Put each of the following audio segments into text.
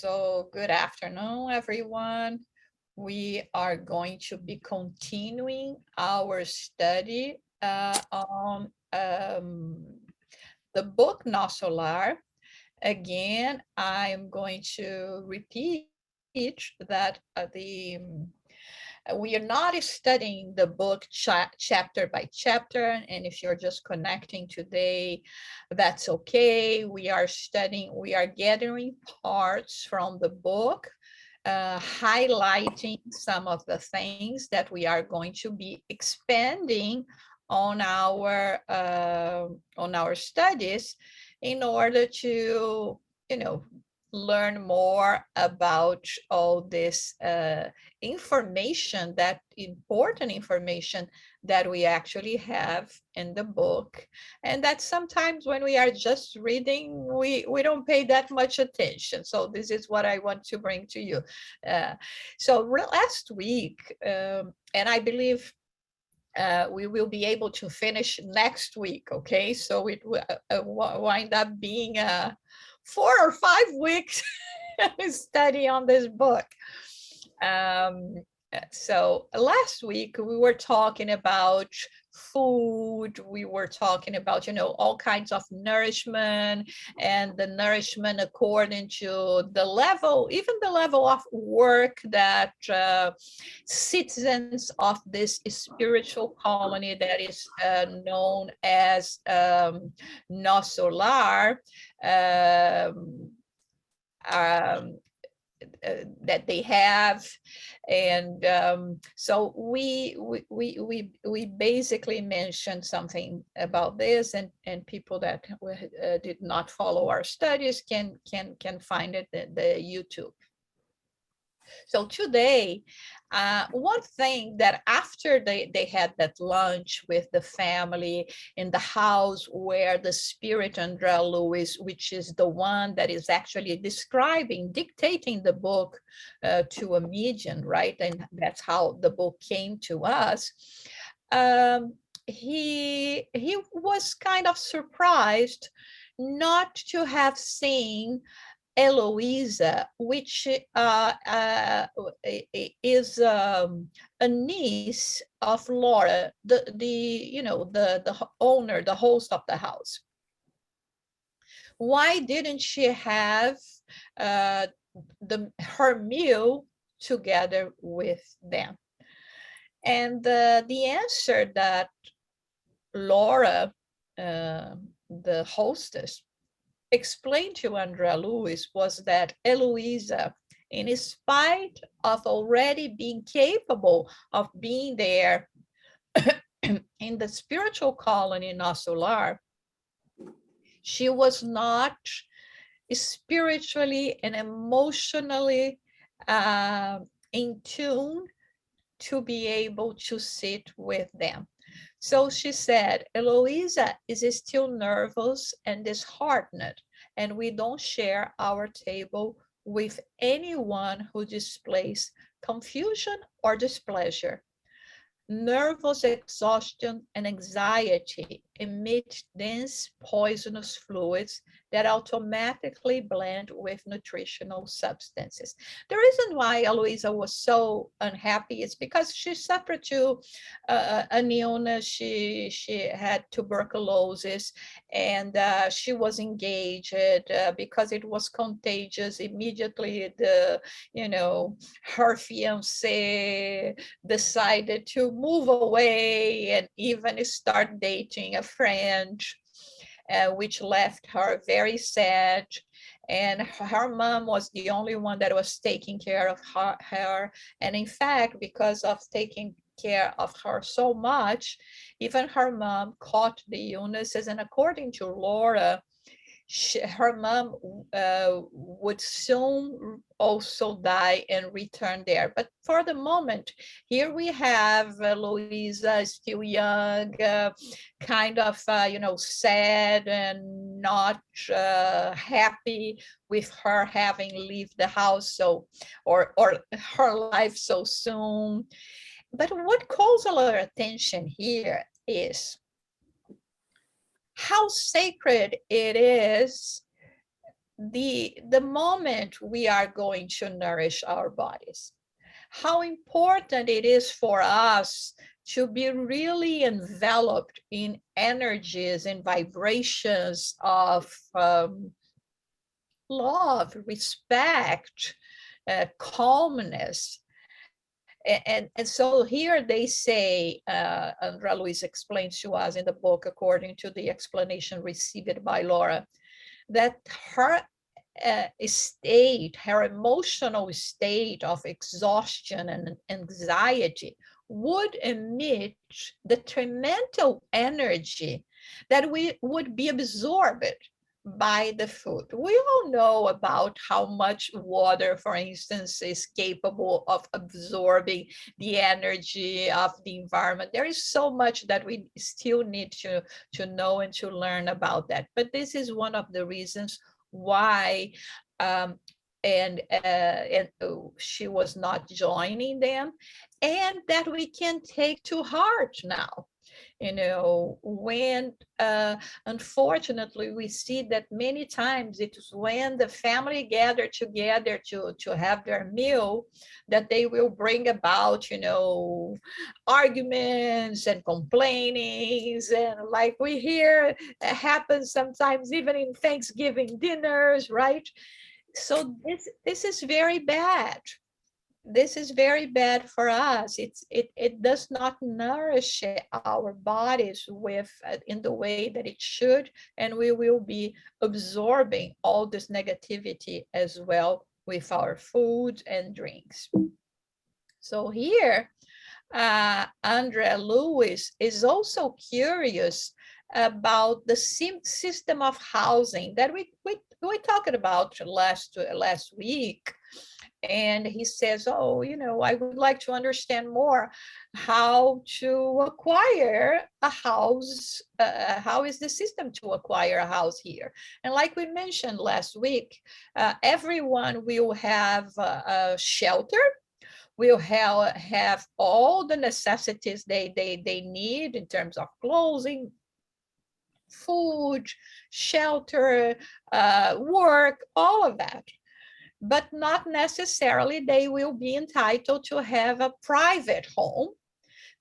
so good afternoon, everyone. We are going to be continuing our study on the book Nosso Lar. Again, I'm going to repeat that we are not studying the book chapter by chapter, and if you're just connecting today, that's okay. We are gathering parts from the book, highlighting some of the things that we are going to be expanding on our studies in order to, you know, learn more about all this information, that important information that we actually have in the book, and that sometimes when we are just reading, we don't pay that much attention. So this is what I want to bring to you. So last week, and I believe we will be able to finish next week, okay? So it will wind up being 4 or 5 weeks study on this book. So last week we were talking about food. We were talking about, all kinds of nourishment, and the nourishment according to the level, even the level of work that citizens of this spiritual colony that is known as Nosso Lar that they have. And so we basically mentioned something about this, and people that did not follow our studies can find it at the YouTube. So today, one thing that after they had that lunch with the family in the house where the spirit Andrea Lewis, which is the one that is actually dictating the book to a medium, right? And that's how the book came to us. He was kind of surprised not to have seen Eloisa, which is a niece of Laura, the owner, the host of the house. Why didn't she have her meal together with them? And the answer that Laura, the hostess, explained to Andrea Lewis was that Eloisa, in spite of already being capable of being there in the spiritual colony Nosso Lar, she was not spiritually and emotionally in tune to be able to sit with them. So she said, Eloisa is still nervous and disheartened, and we don't share our table with anyone who displays confusion or displeasure. Nervous exhaustion and anxiety emit dense poisonous fluids that automatically blend with nutritional substances. The reason why Eloisa was so unhappy is because she suffered to an illness. She had tuberculosis, and she was engaged because it was contagious. Immediately, her fiancé decided to move away and even start dating a friend, which left her very sad. And her mom was the only one that was taking care of her. And in fact, because of taking care of her so much, even her mom caught the illnesses. And according to Laura, her mom would soon also die and return there. But for the moment, here we have Louisa, still young, kind of, sad and not happy with her having left the house or her life so soon. But what calls our attention here is how sacred it is the moment we are going to nourish our bodies, how important it is for us to be really enveloped in energies and vibrations of love, respect, calmness. And so here they say, Andrea Luiz explains to us in the book, according to the explanation received by Laura, that her state, her emotional state of exhaustion and anxiety would emit detrimental energy that we would be absorbed by the food. We all know about how much water, for instance, is capable of absorbing the energy of the environment. There is so much that we still need to know and to learn about that. But this is one of the reasons why she was not joining them, and that we can take to heart now. When unfortunately we see that many times it is when the family gather together to have their meal that they will bring about arguments and complainings, and like we hear happens sometimes even in Thanksgiving dinners, right? So this is very bad. This is very bad for us. It does not nourish our bodies with in the way that it should, and we will be absorbing all this negativity as well with our food and drinks. So here, Andrea Lewis is also curious about the system of housing that we talked about last week. And he says, oh, I would like to understand more how to acquire a house. How is the system to acquire a house here? And like we mentioned last week, everyone will have a shelter, will have all the necessities they need in terms of clothing, food, shelter, work, all of that. But not necessarily they will be entitled to have a private home,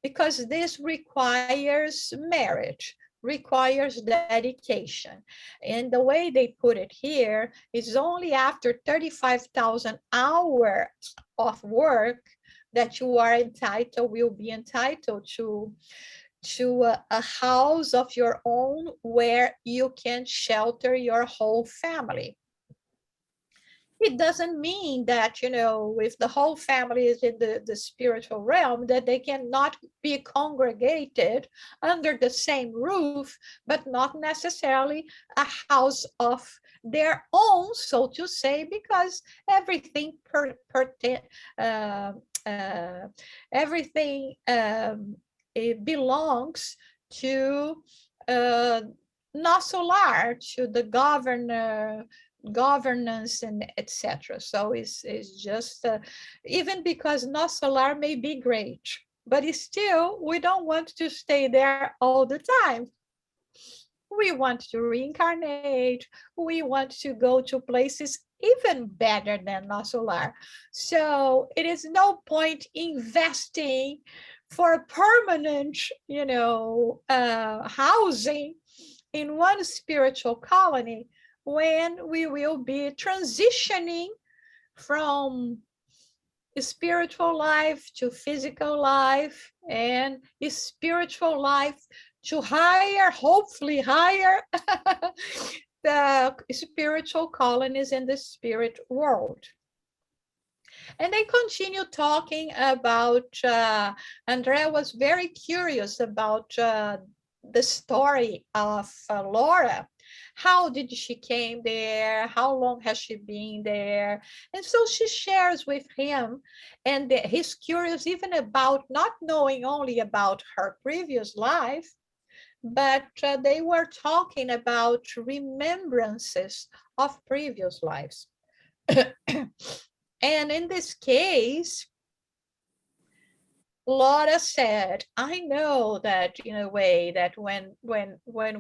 because this requires marriage, requires dedication. And the way they put it here is only after 35,000 hours of work that you will be entitled to a house of your own where you can shelter your whole family. It doesn't mean that, if the whole family is in the spiritual realm, that they cannot be congregated under the same roof, but not necessarily a house of their own, so to say, because everything it belongs to Nosso Lar, to the governance and etc. So it's just even because Nosso Lar may be great, but it's still, we don't want to stay there all the time. We want to reincarnate. We want to go to places even better than Nosso Lar. So it is no point investing for a permanent, housing in one spiritual colony when we will be transitioning from spiritual life to physical life, and spiritual life to higher, hopefully higher, the spiritual colonies in the spirit world. And they continue talking about, Andrea was very curious about the story of Laura. How did she came there? How long has she been there? And so she shares with him, and he's curious even about not knowing only about her previous life, but they were talking about remembrances of previous lives. And in this case, Laura said, I know that in a way that when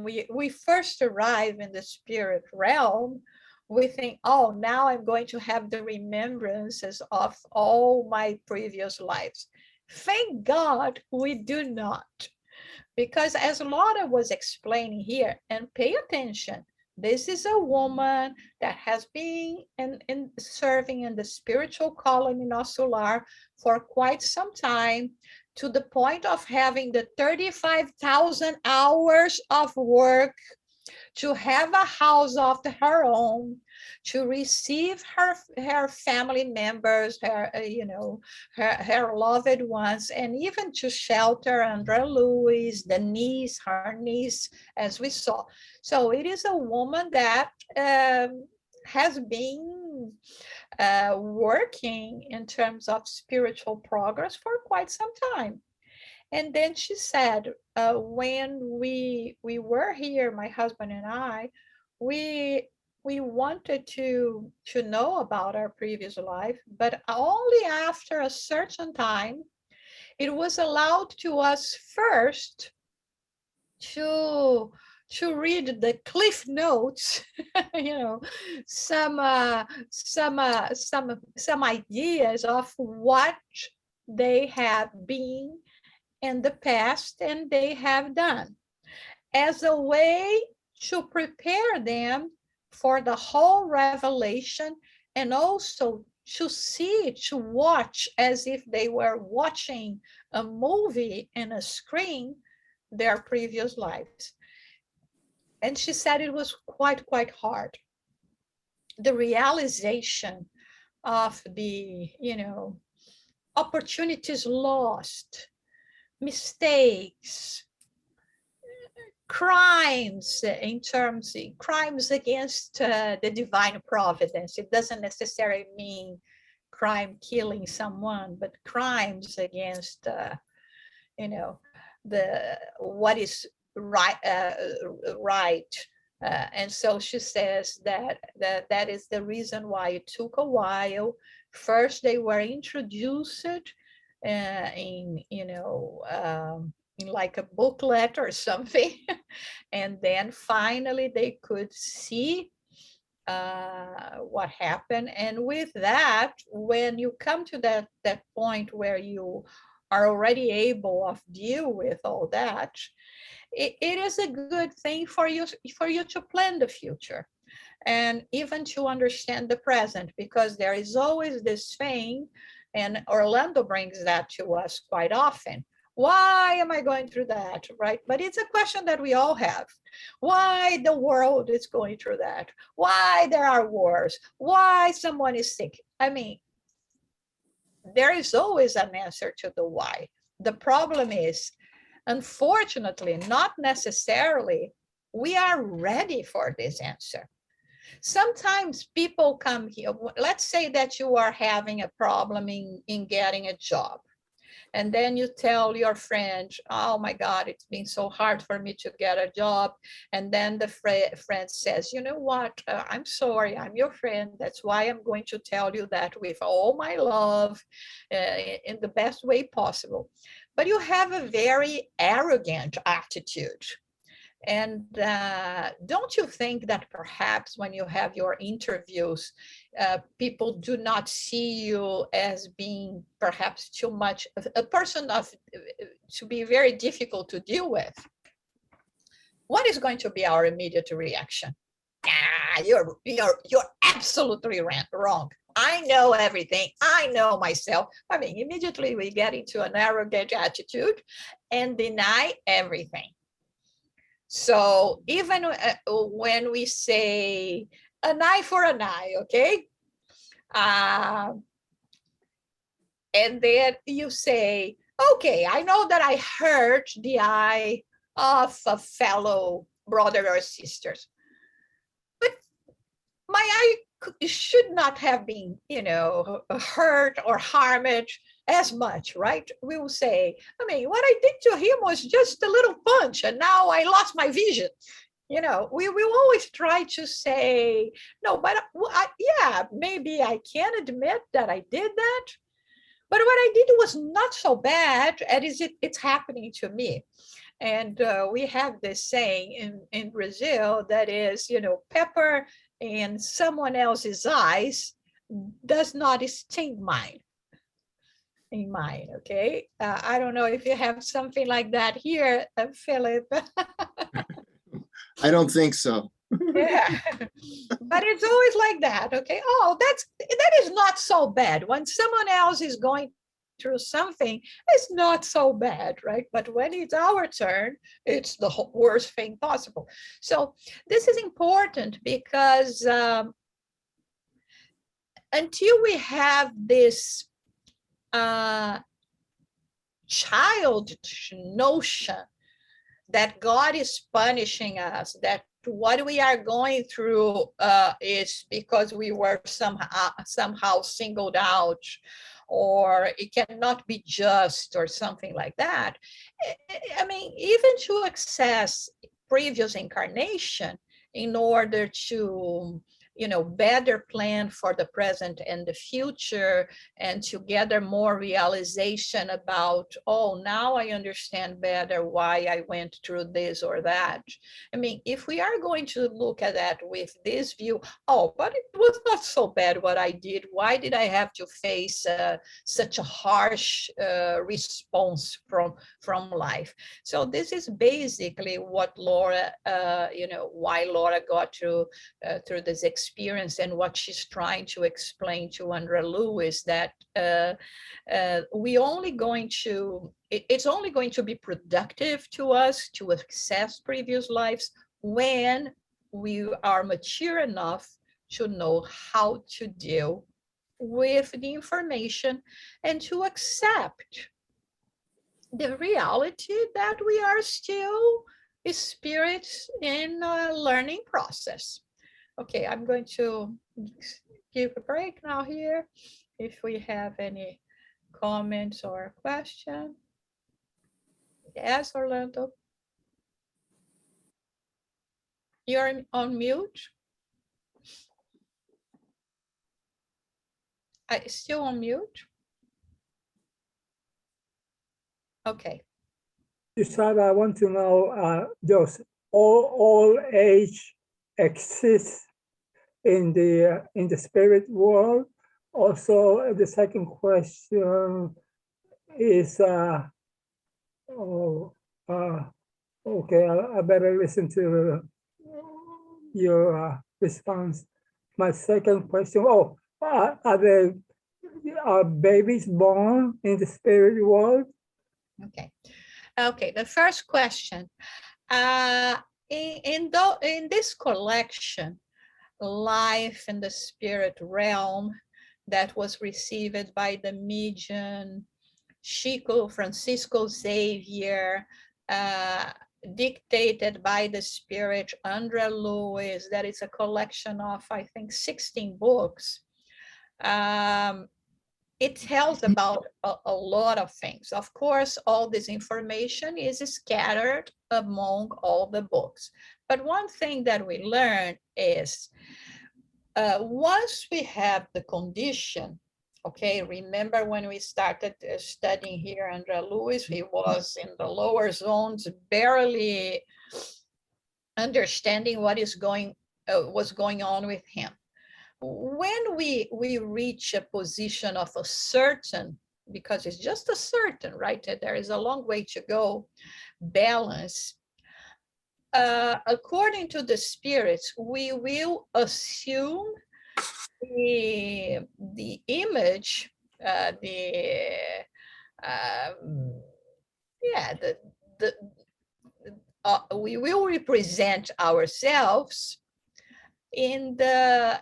we first arrive in the spirit realm, We think, oh, now I'm going to have the remembrances of all my previous lives. Thank God we do not. Because as Laura was explaining here, and pay attention, this is a woman that has been serving in the spiritual colony Nosso Lar for quite some time, to the point of having the 35,000 hours of work, to have a house of her own, to receive her family members, her her loved ones, and even to shelter Andrea Louis, the niece, her niece, as we saw. So it is a woman that has been working in terms of spiritual progress for quite some time. And then she said, when we were here, my husband and I, we we wanted to know about our previous life, but only after a certain time it was allowed to us first to read the cliff notes, you know, some ideas of what they have been in the past and they have done, as a way to prepare them for the whole revelation, and also to see, to watch as if they were watching a movie in a screen, their previous lives. And she said it was quite hard. The realization of the, opportunities lost, mistakes, crimes crimes against the divine providence. It doesn't necessarily mean crime killing someone, but crimes against the what is right. And so she says that is the reason why it took a while. First, they were introduced in like a booklet or something, and then finally they could see what happened. And with that, when you come to that point where you are already able to deal with all that, it is a good thing for you to plan the future and even to understand the present, because there is always this thing, and Orlando brings that to us quite often. Why am I going through that, right? But it's a question that we all have. Why the world is going through that? Why there are wars? Why someone is sick? I mean, there is always an answer to the why. The problem is, unfortunately, not necessarily we are ready for this answer. Sometimes people come here, let's say that you are having a problem in getting a job. And then you tell your friend, oh my God, it's been so hard for me to get a job. And then the friend says, you know what, I'm sorry, I'm your friend. That's why I'm going to tell you that with all my love, in the best way possible. But you have a very arrogant attitude. And don't you think that perhaps when you have your interviews, people do not see you as being perhaps too much a person to be very difficult to deal with? What is going to be our immediate reaction? You're absolutely wrong. I know everything. I know myself. I mean, immediately we get into an arrogant attitude and deny everything. So even when we say an eye for an eye, okay? And then you say, okay, I know that I hurt the eye of a fellow brother or sisters, but my eye should not have been, hurt or harmed as much, right? We will say, I mean, what I did to him was just a little punch, and now I lost my vision. We will always try to say, no, but yeah, maybe I can admit that I did that, but what I did was not so bad as it's happening to me. And we have this saying in Brazil that is, pepper in someone else's eyes does not sting mine. In mine, okay? I don't know if you have something like that here, Philip. I don't think so. Yeah, but it's always like that, okay? Oh, that is not so bad. When someone else is going through something, it's not so bad, right? But when it's our turn, it's the worst thing possible. So this is important because until we have this childish notion that God is punishing us, that what we are going through is because we were somehow singled out, or it cannot be just, or something like that. I mean, even to access previous incarnation in order to better plan for the present and the future, and to gather more realization about, oh, now I understand better why I went through this or that. I mean, if we are going to look at that with this view, oh, but it was not so bad what I did. Why did I have to face such a harsh response from life? So this is basically what Laura, why Laura got through this experience, and what she's trying to explain to Andrea Lewis, that it's only going to be productive to us to access previous lives when we are mature enough to know how to deal with the information and to accept the reality that we are still spirits in a learning process. Okay, I'm going to give a break now here. If we have any comments or question. Yes, Orlando. You're on mute. Still on mute? Okay. Decide, I want to know, does all age exist in the spirit world? Also, the second question is, okay, I better listen to your response. My second question, are babies born in the spirit world? Okay, the first question. In this collection, Life in the Spirit Realm, that was received by the medium Francisco Xavier, dictated by the spirit Andrea Lewis, that is a collection of, I think, 16 books. It tells about a lot of things. Of course, all this information is scattered among all the books. But one thing that we learn is once we have the condition, okay, remember when we started studying here, Andrea Lewis, he was in the lower zones, barely understanding what was going on with him. When we reach a position of a certain, because it's just a certain, right? There is a long way to go, balance. According to the spirits, we will assume the image, we will represent ourselves in the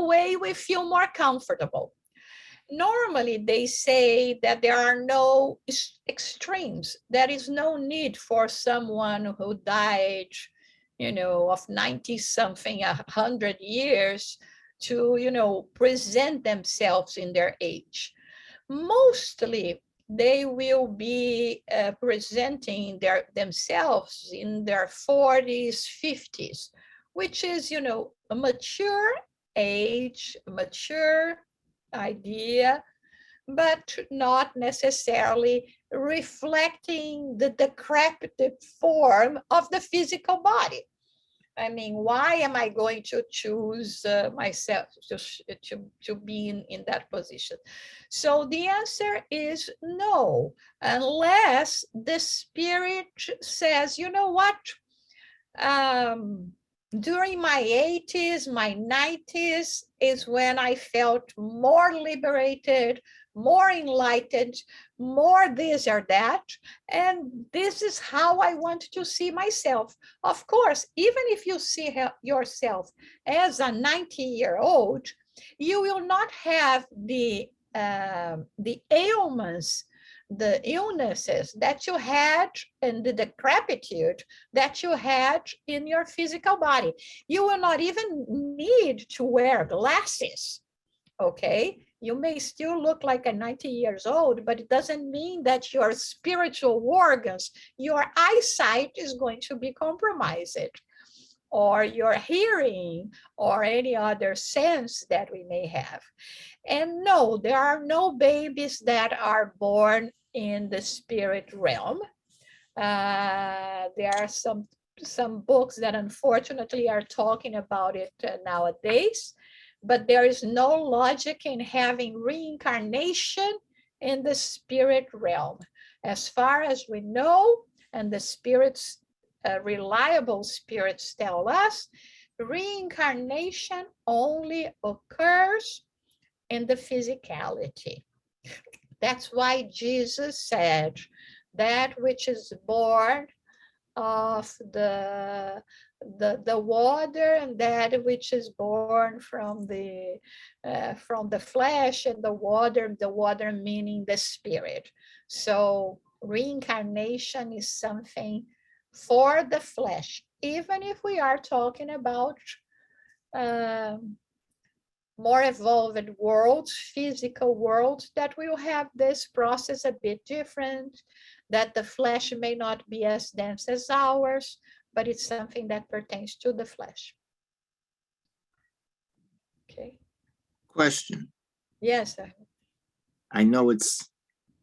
way we feel more comfortable. Normally, they say that there are no extremes. There is no need for someone who died, of 90-something, 100 years to, present themselves in their age. Mostly, they will be presenting themselves in their 40s, 50s, which is, a mature age, mature idea, but not necessarily reflecting the decrepit form of the physical body. I mean, why am I going to choose myself to be in that position? So the answer is no, unless the Spirit says, you know what? During my 80s, my 90s is when I felt more liberated, more enlightened, more this or that. And this is how I want to see myself. Of course, even if you see yourself as a 90-year-old, you will not have the ailments, the illnesses that you had, and the decrepitude that you had in your physical body. You will not even need to wear glasses, okay? You may still look like a 90 years old, but it doesn't mean that your spiritual organs, your eyesight is going to be compromised, or your hearing, or any other sense that we may have. And no, there are no babies that are born in the spirit realm. There are some books that unfortunately are talking about it nowadays, but there is no logic in having reincarnation in the spirit realm. As far as we know, and the spirits, reliable spirits tell us, reincarnation only occurs in the physicality. That's why Jesus said, that which is born of the water, and that which is born from the flesh, and the water meaning the spirit. So reincarnation is something for the flesh, even if we are talking about more evolved worlds, physical worlds, that will have this process a bit different, that the flesh may not be as dense as ours, but it's something that pertains to the flesh. Okay. Question. Yes, sir. I know it's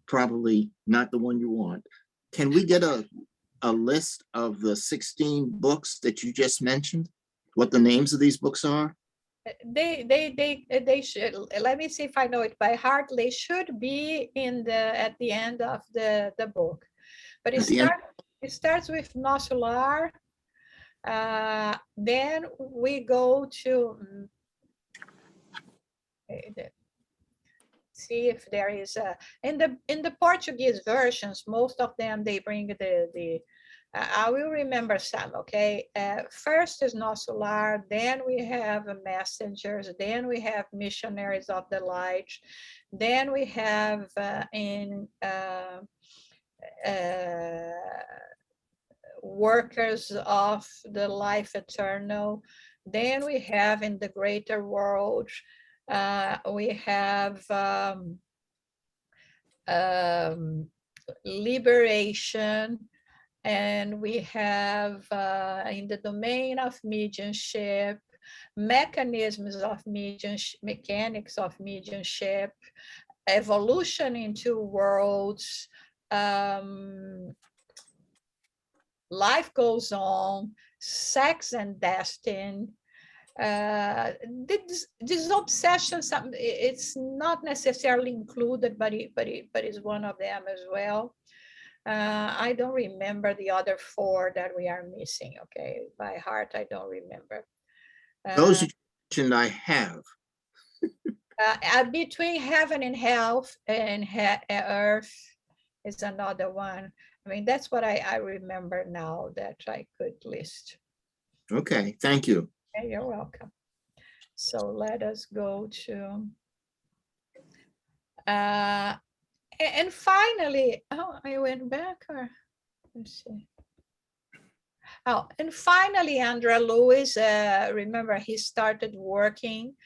probably not the one you want. Can we get a list of the 16 books that you just mentioned? What the names of these books are? They should, let me see if I know it by heart. They should be at the end of the book, but it starts with Nosso Lar. Then we go to see if there is in the Portuguese versions, most of them they bring the I will remember some, okay? First is Nosso Lar, then we have messengers, then we have missionaries of the light, then we have workers of the life eternal, then we have in the greater world, we have liberation, and we have in the domain of mediumship, mechanisms of mediumship, mechanics of mediumship, evolution into worlds, life goes on, sex and destiny. This obsession, it's not necessarily included, but it's one of them as well. I don't remember the other 4 that we are missing, okay? By heart, I don't remember. Those you mentioned I have. Between heaven and hell and earth is another one. I mean, that's what I remember now that I could list. Okay, thank you. Okay, you're welcome. So let us go to... and finally, oh, I went back, or let's see. Oh, and finally, Andrea Lewis, remember, he started working.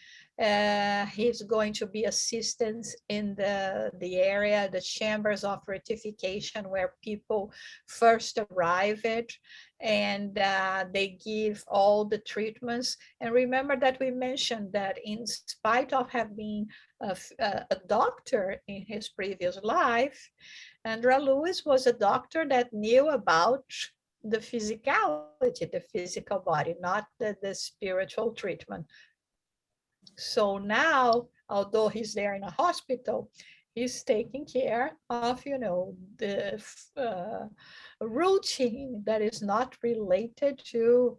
He's going to be assistant in the area, the chambers of rectification, where people first arrive at, and they give all the treatments. And remember that we mentioned that in spite of having a doctor in his previous life, Andrea Lewis was a doctor that knew about the physicality, the physical body, not the spiritual treatment. So now, although he's there in a hospital, he's taking care of, the routine that is not related to,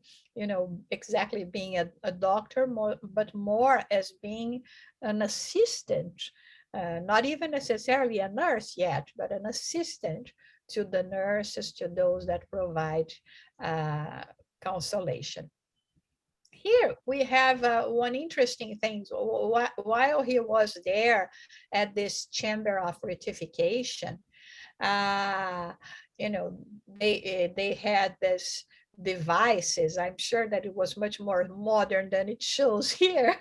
exactly being a doctor, but more as being an assistant, not even necessarily a nurse yet, but an assistant to the nurses, to those that provide consolation. Here we have one interesting thing. While he was there at this chamber of rectification, they had this devices. I'm sure that it was much more modern than it shows here,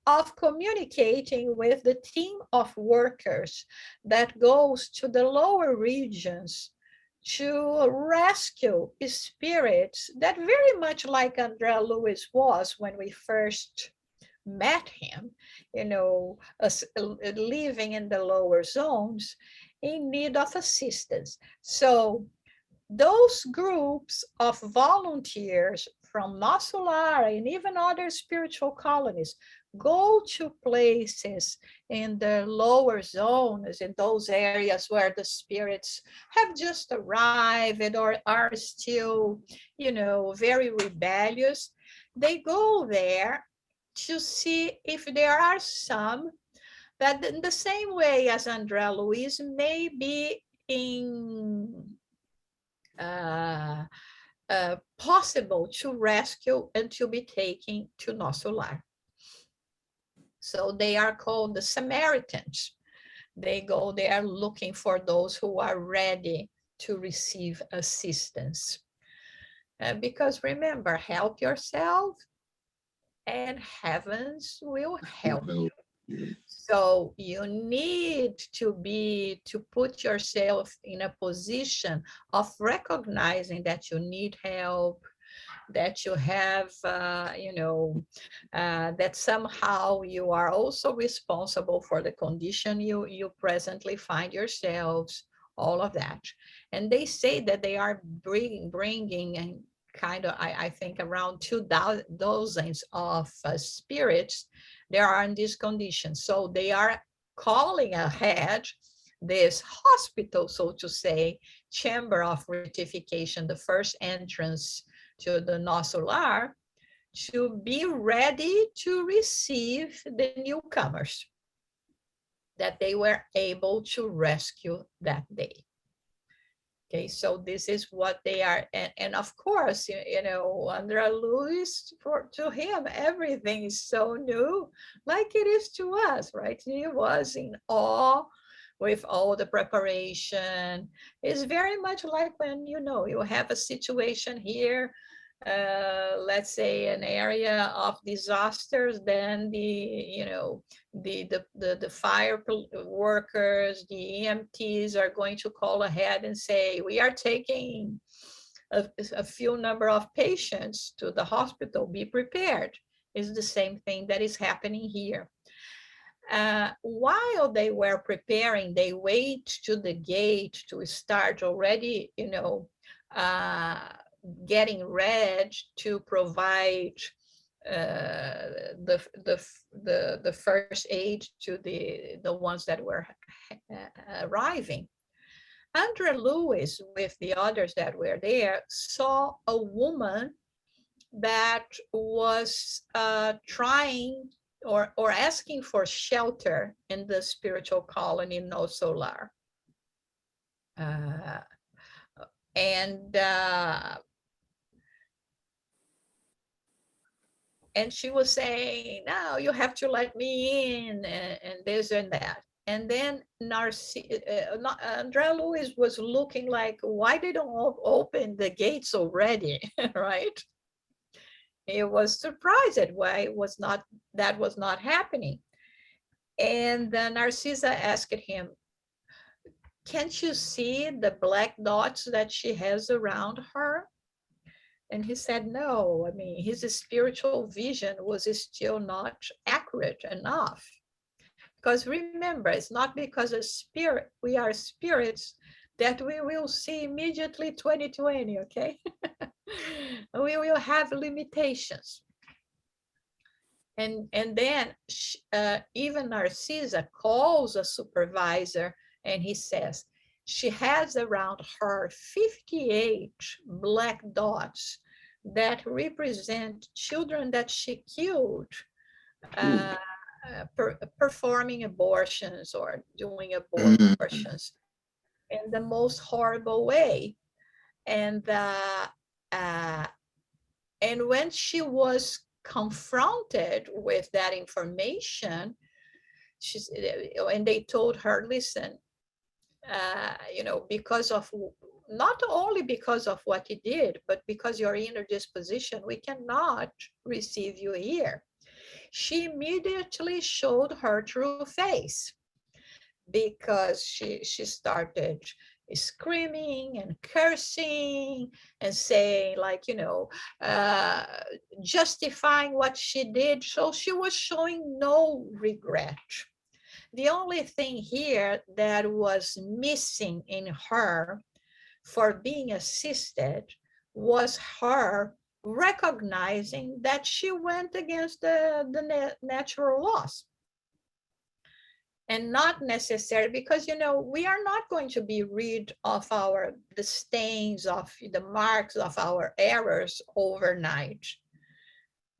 of communicating with the team of workers that goes to the lower regions to rescue spirits that, very much like André Lewis was when we first met him, living in the lower zones in need of assistance. So those groups of volunteers from Nosso Lar and even other spiritual colonies go to places in the lower zones, in those areas where the spirits have just arrived or are still, very rebellious. They go there to see if there are some that, in the same way as André Luiz, may be in possible to rescue and to be taken to Nosso Lar. So they are called the Samaritans. They go there looking for those who are ready to receive assistance. Because remember, help yourself and heavens will help you. So you need to put yourself in a position of recognizing that you need help, that you have, that somehow you are also responsible for the condition you presently find yourselves, all of that. And they say that they are bringing kind of, I think, around 2,000 of spirits there are in these conditions. So they are calling ahead this hospital, so to say, chamber of rectification, the first entrance to the Nosso Lar, to be ready to receive the newcomers that they were able to rescue that day. Okay, so this is what they are, and of course, André Luiz, to him, everything is so new, like it is to us, right? He was in awe with all the preparation. It's very much like when, you have a situation here, let's say an area of disasters, then the fire workers, the EMTs are going to call ahead and say, we are taking a few number of patients to the hospital, be prepared. It's the same thing that is happening here. While they were preparing, they wait to the gate to start already, getting ready to provide the first aid to the ones that were arriving. André Lewis, with the others that were there, saw a woman that was trying or asking for shelter in the spiritual colony Nosso Lar. And she was saying, no, you have to let me in, and this and that. And then André Lewis was looking like, why they don't open the gates already, right? He was surprised at why that was not happening. And then Narcissa asked him, can't you see the black dots that she has around her? And he said, no, I mean, his spiritual vision was still not accurate enough. Because remember, it's not because we are spirits, that we will see immediately 2020, okay? We will have limitations. And then even Narcissa calls a supervisor and he says, she has around her 58 black dots that represent children that she killed, performing abortions or doing abortions in the most horrible way. And when she was confronted with that information, and they told her, listen, because of, not only because of what you did, but because your inner disposition, we cannot receive you here. She immediately showed her true face, because she started screaming and cursing and saying, like, justifying what she did. So she was showing no regret. The only thing here that was missing in her for being assisted was her recognizing that she went against the natural laws. And not necessarily, because we are not going to be rid of the stains, of the marks of our errors overnight.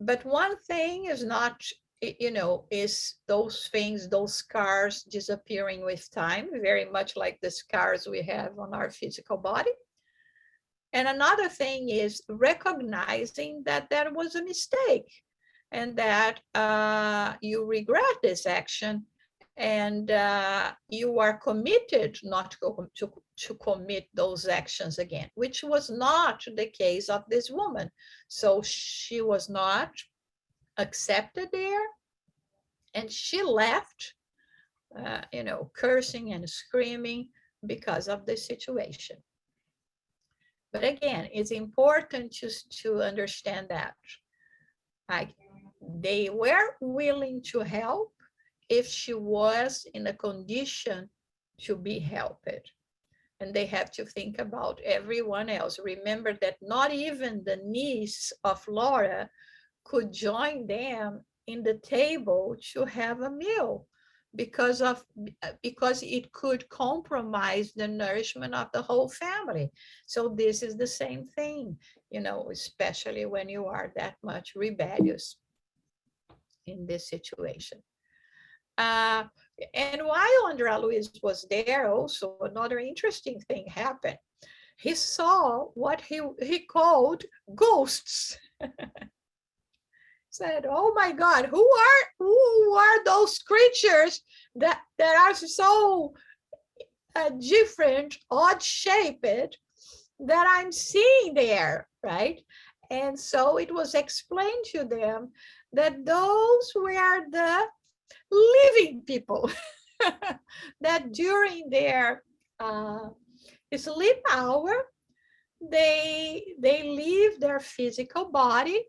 But one thing is not, is those things, those scars disappearing with time, very much like the scars we have on our physical body. And another thing is recognizing that there was a mistake and that you regret this action, and you are committed not to commit those actions again, which was not the case of this woman. So she was not accepted there, and she left, cursing and screaming because of the situation. But again, it's important to understand that they were willing to help if she was in a condition to be helped. And they have to think about everyone else. Remember that not even the niece of Laura could join them in the table to have a meal, because it could compromise the nourishment of the whole family. So this is the same thing, especially when you are that much rebellious in this situation. And while André Luiz was there, also another interesting thing happened. He saw what he called ghosts. Said, "Oh my God, who are those creatures that are so different, odd-shaped, that I'm seeing there, right?" And so it was explained to them that those were the living people that during their sleep hour, they leave their physical body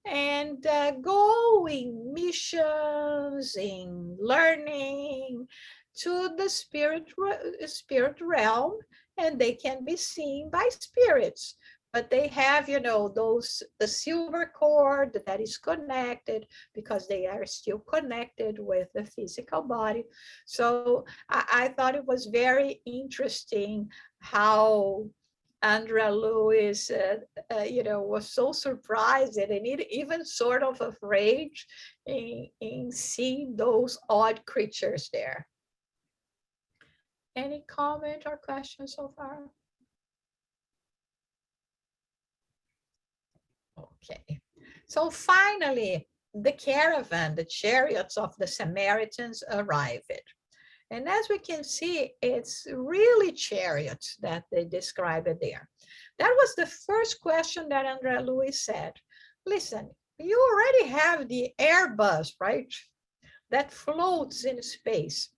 and go in missions, in learning to the spirit realm, and they can be seen by spirits. But they have, the silver cord that is connected, because they are still connected with the physical body. So I thought it was very interesting how André Luiz, was so surprised and even sort of afraid in seeing those odd creatures there. Any comment or question so far? Okay, so finally, the caravan, the chariots of the Samaritans arrived. And as we can see, it's really chariots that they describe it there. That was the first question that André Luiz said. Listen, you already have the Airbus, right? That floats in space.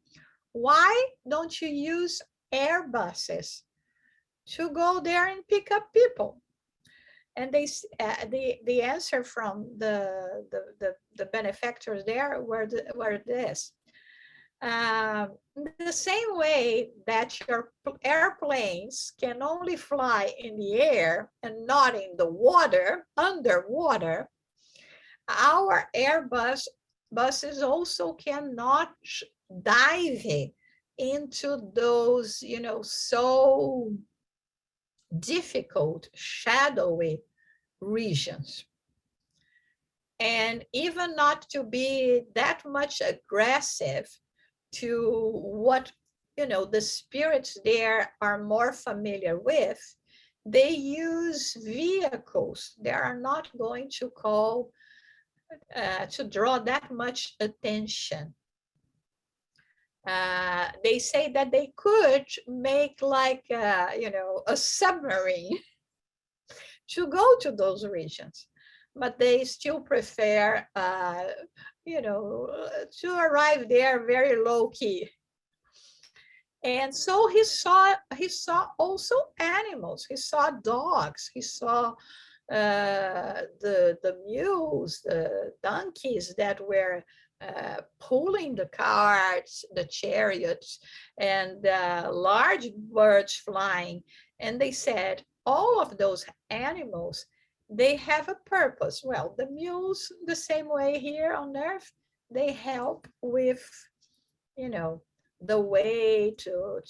Why don't you use Airbuses to go there and pick up people? And the answer from the benefactors there were this. the same way that your airplanes can only fly in the air and not in the water, underwater, our Airbus buses also cannot dive into those, so difficult, shadowy regions. And even not to be that much aggressive to what, the spirits there are more familiar with, they use vehicles that are not going to to draw that much attention. They say that they could make like, a submarine to go to those regions, but they still prefer, to arrive there very low key. And so he saw also animals. He saw dogs. He saw the mules, the donkeys that were pulling the carts, the chariots, and large birds flying. And they said, all of those animals, they have a purpose. Well, the mules, the same way here on earth, they help with, the way to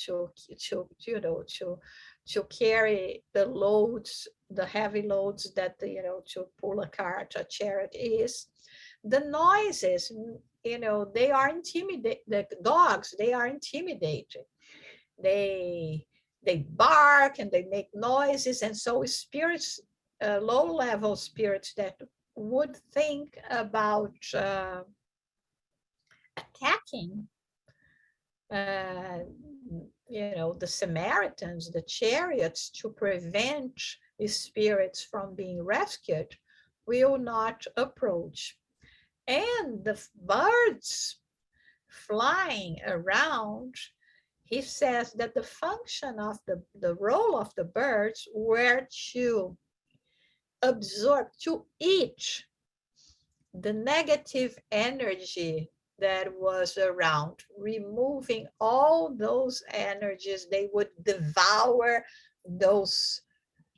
carry the loads, the heavy loads that, to pull a cart, a chariot is. The noises, they are intimidating. The dogs, they are intimidating. They bark and they make noises. And so spirits, low-level spirits that would think about attacking, the Samaritans, the Chariots, to prevent the spirits from being rescued, will not approach. And the birds flying around, he says that the function of the role of the birds were to absorb, to eat the negative energy that was around, removing all those energies. They would devour those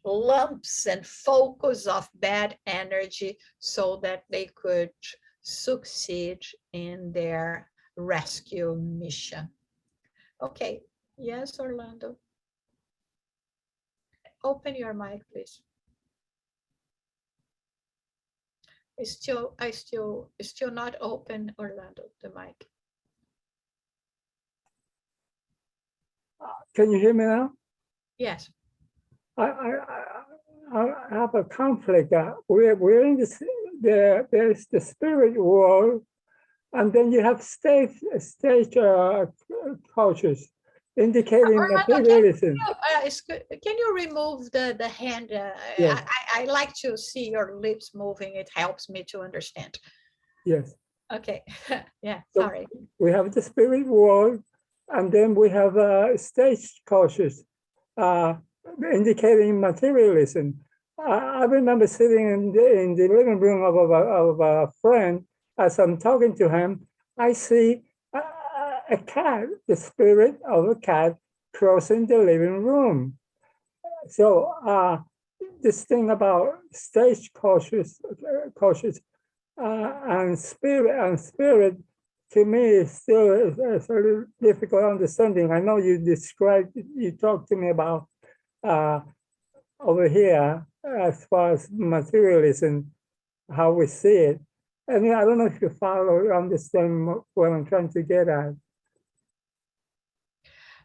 lumps and focus of bad energy so that they could succeed in their rescue mission. Okay, yes, Orlando. Open your mic, please. It's still not open, Orlando, the mic. Can you hear me now? Yes. I have a conflict. We're in this. There's the spirit world, and then you have stage cultures indicating materialism. Can you remove the hand? Yes. I like to see your lips moving. It helps me to understand. Yes. Okay. Yeah, So sorry. we have the spirit world, and then we have stage cultures indicating materialism. I remember sitting in the living room of a friend. As I'm talking to him, I see a cat, the spirit of a cat, crossing the living room. So this thing about stage cultures and spirit, to me, is still a little difficult understanding. I know you talked to me about over here as far as materialism, how we see it. I mean, I don't know if you follow or understand what I'm trying to get at.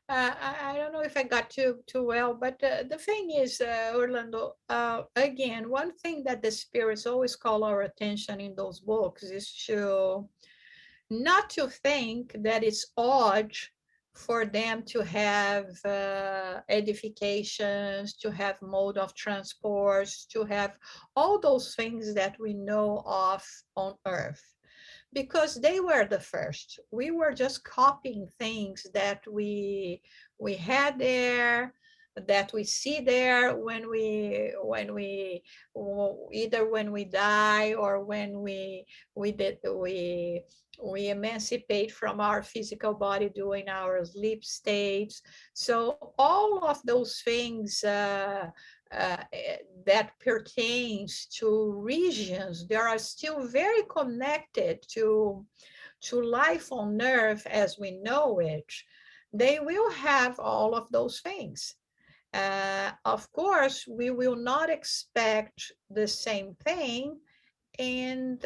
I don't know if I got too well, but the thing is, Orlando, again, one thing that the spirits always call our attention in those books is to not to think that it's odd for them to have edifications, to have mode of transports, to have all those things that we know of on earth, because they were the first. We were just copying things that we had there. that we see there when we either when we die or when we emancipate from our physical body during our sleep states. So all of those things that pertains to regions, they are still very connected to life on earth as we know it. They will have all of those things. Of course, we will not expect the same thing in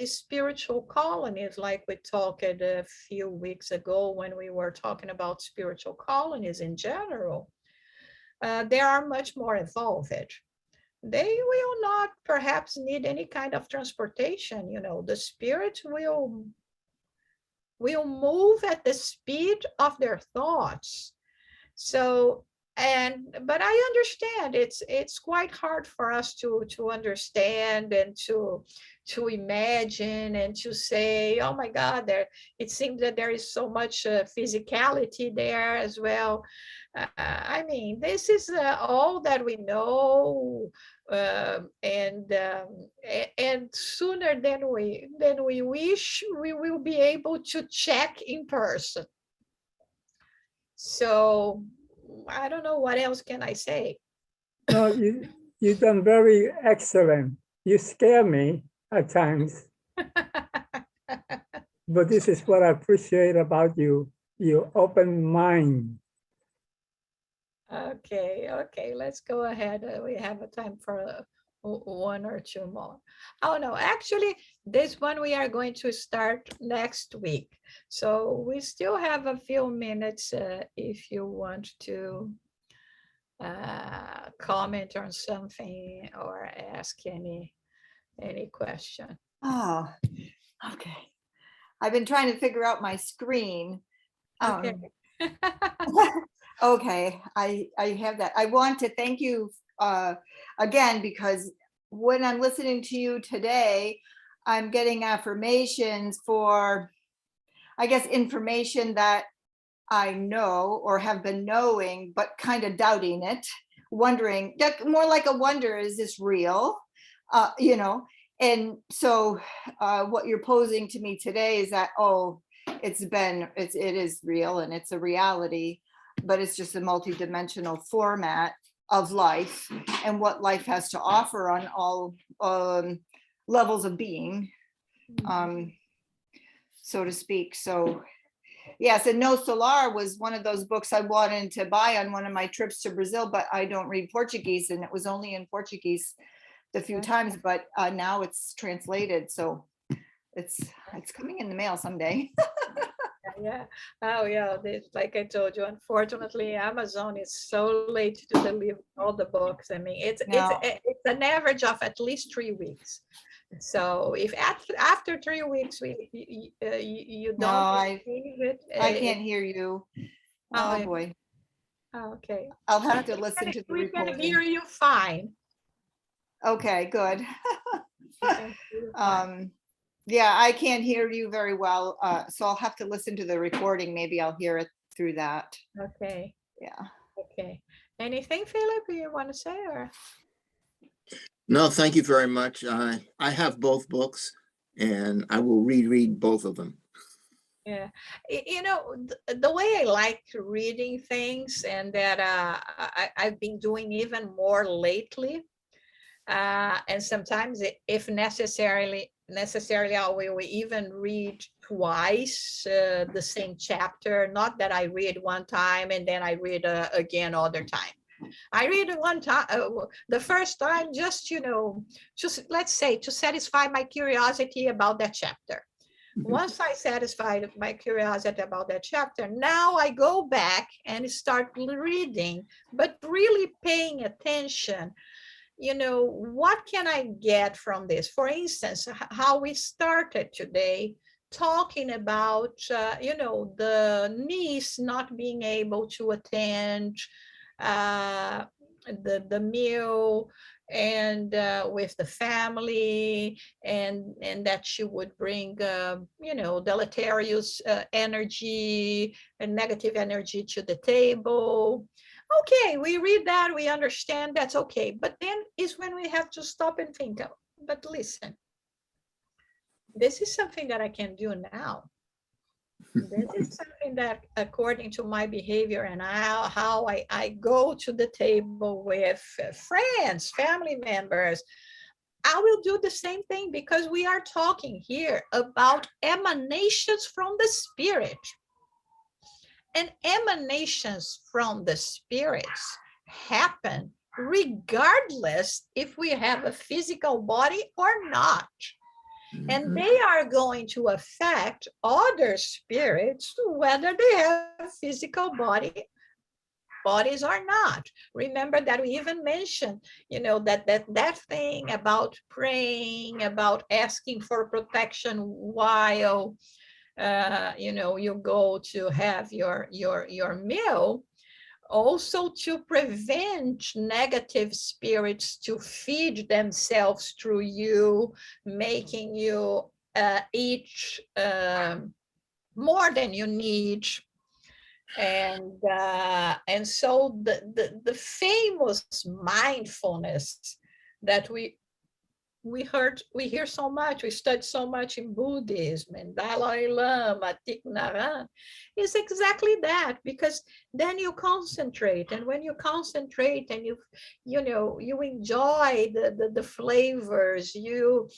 spiritual colonies, like we talked a few weeks ago when we were talking about spiritual colonies in general. They are much more evolved. They will not perhaps need any kind of transportation. You know, the spirit will move at the speed of their thoughts. So, but I understand it's quite hard for us to understand and to imagine and to say, oh my God, it seems that there is so much physicality there as well. I mean, this is all that we know, and sooner than we wish, we will be able to check in person. So I don't know what else can I say. No, you've done very excellent. You scare me at times, but this is what I appreciate about you, your open mind. Okay, let's go ahead. We have a time for one or two more. Oh no, actually, this one we are going to start next week. So we still have a few minutes if you want to comment on something or ask any question. Oh, okay. I've been trying to figure out my screen. Okay. Okay, I have that. I want to thank you again, because when I'm listening to you today, I'm getting affirmations for, I guess, information that I know or have been knowing, but kind of doubting it, wondering, more like a wonder, is this real? You know, and so what you're posing to me today is that, oh, it is real and it's a reality, but it's just a multidimensional format of life and what life has to offer on all levels of being, so to speak. So yes, and Nosso Lar was one of those books I wanted to buy on one of my trips to Brazil, but I don't read Portuguese, and it was only in Portuguese the few times, but now it's translated, so it's coming in the mail someday. Yeah. Oh yeah. Like I told you, unfortunately, Amazon is so late to deliver all the books. I mean, it's an average of at least 3 weeks. So if after 3 weeks you don't receive it, I can't hear you. Oh boy. Okay. I'll have to listen to the recording. We can hear you fine. Okay, good. Yeah, I can't hear you very well, so I'll have to listen to the recording. Maybe I'll hear it through that. Okay. Yeah. Okay. Anything, Philip, you want to say, or? No, thank you very much. I have both books and I will reread both of them. Yeah, you know, the way I like reading things, and that I've been doing even more lately, and sometimes if necessarily I will even read twice the same chapter. Not that I read one time and then I read again other time. I read it one time, the first time, just, you know, just let's say to satisfy my curiosity about that chapter. Once I satisfied my curiosity about that chapter, now I go back and start reading, but really paying attention. You know, what can I get from this? For instance, how we started today talking about, you know, the niece not being able to attend the meal and with the family, and that she would bring you know, deleterious energy and negative energy to the table. Okay, we read that, we understand, that's okay. But then is when we have to stop and think, oh, but listen, this is something that I can do now. This is something that, according to my behavior and how I go to the table with friends, family members, I will do the same thing, because we are talking here about emanations from the spirit. And emanations from the spirits happen regardless if we have a physical body or not. And they are going to affect other spirits, whether they have physical bodies or not. Remember that we even mentioned, that thing about praying, about asking for protection while you go to have your meal, also to prevent negative spirits to feed themselves through you, making you eat more than you need. And so the famous mindfulness that we hear so much, we study so much in Buddhism and Dalai Lama, Thich Nhat Hanh, is exactly that, because then you concentrate, and when you concentrate and you enjoy the flavors, you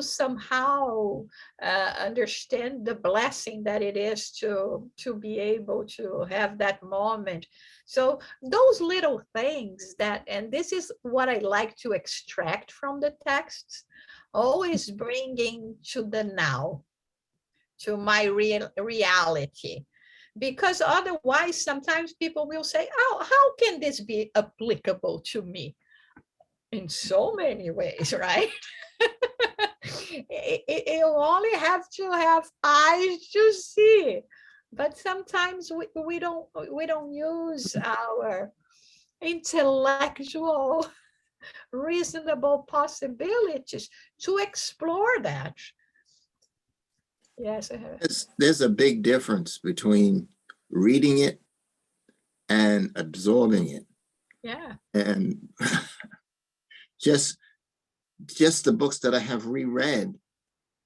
somehow understand the blessing that it is to be able to have that moment. So those little things and this is what I like to extract from the texts, always bringing to the now, to my reality. Because otherwise, sometimes people will say, oh, how can this be applicable to me? In so many ways, right? You only have to have eyes to see. But sometimes we don't use our intellectual, reasonable possibilities to explore that. Yes. There's a big difference between reading it and absorbing it. Yeah. And just the books that I have reread,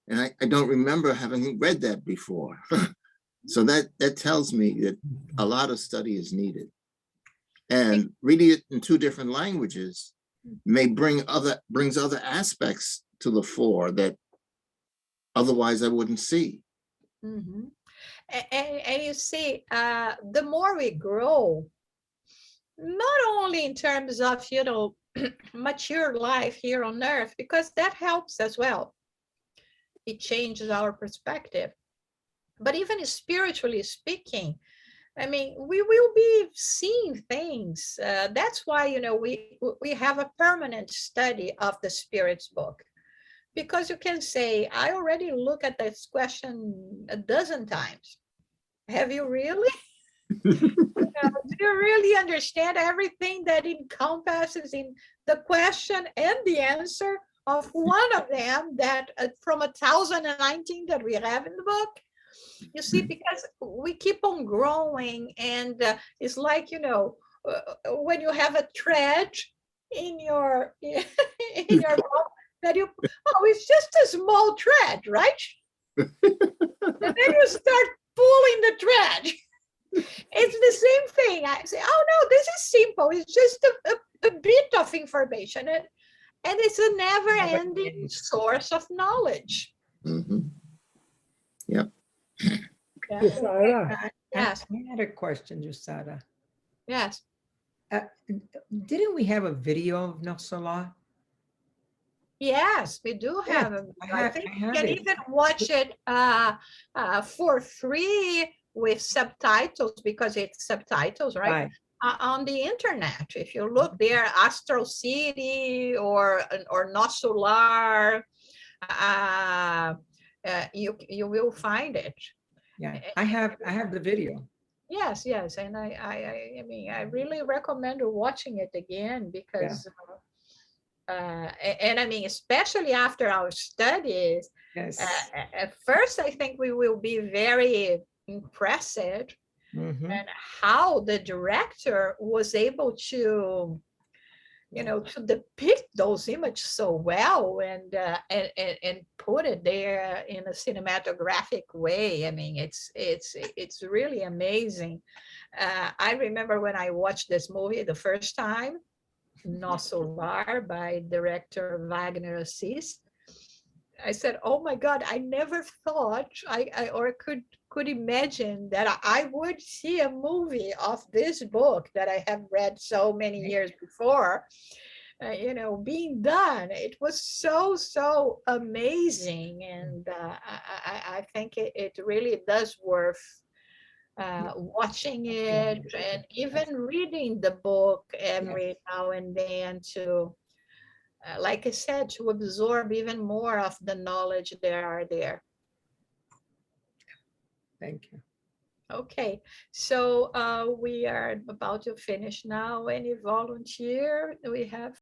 and I don't remember having read that before. So that tells me that a lot of study is needed. And reading it in two different languages may brings other aspects to the fore that otherwise I wouldn't see. Mm-hmm. And you see, the more we grow, not only in terms of, mature life here on earth, because that helps as well. It changes our perspective. But even spiritually speaking, I mean, we will be seeing things. That's why, we have a permanent study of the Spirit's book. Because you can say, I already look at this question a dozen times. Have you really? Do you really understand everything that encompasses in the question and the answer of one of them that from 1019 that we have in the book? You see, because we keep on growing, and it's like, when you have a thread in your book that it's just a small thread, right? And then you start pulling the thread. It's the same thing. I say, oh no, this is simple. It's just a bit of information, and it's a never-ending source of knowledge. Mm-hmm. Yep. Yeah. Josiah, Yes. I had a question, Josiah. Yes. Didn't we have a video of Nosso Lar? Yes, we do have. I think you can even watch it for free with subtitles, because it's subtitles, right? On the internet. If you look there, Astral City or Nosso Lar, you will find it. Yeah, I have the video. Yes, and I mean, I really recommend watching it again, because and I mean, especially after our studies, Yes. at first I think we will be very impressed Mhm. and how the director was able to, you know, to depict those images so well, and put it there in a cinematographic way. I mean, it's really amazing. I remember when I watched this movie the first time, Nosso Lar by director Wagner Assis. I said, "Oh my God! I never thought I or could imagine that I would see a movie of this book that I have read so many years before, you know, being done." It was so amazing, and I think it really does worth watching it, and even reading the book every now and then to, like I said, to absorb even more of the knowledge there are there. Thank you. Okay, so we are about to finish now. Any volunteer? Do we have